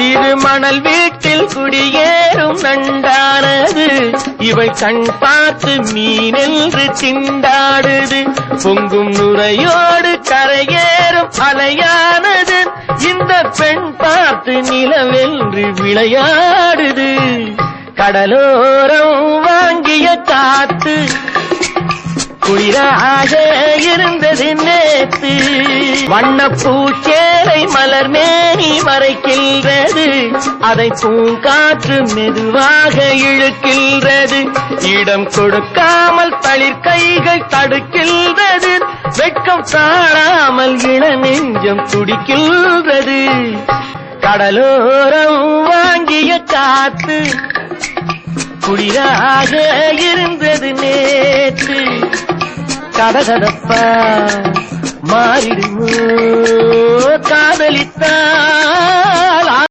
சிறு மணல் வீட்டில் குடியேறும் நண்டானது இவள் கண் பார்த்து மீனென்று திண்டாடுது. பொங்கும் நுரையோடு கரையேறும் அலையானது இந்த பெண் பார்த்து நிலவென்று விளையாடுது. கடலோரம் வாங்கிய காத்து குளிராக இருந்தது நேத்து. வண்ணப்பூச்சேலை மலர் மேனி மறைக்கின்றது, அதை பூங்காற்று மெதுவாக இழுக்கின்றது. இடம் கொடுக்காமல் தளிர் கைகள் தடுக்கின்றது, வெட்கம் தாழாமல் இள நெஞ்சம் துடிக்கின்றது. கடலோரம் வாங்கிய காத்து குளிராக இருந்தது நேற்று. கதகதப்பா மாறிடுமோ காதலித்தால்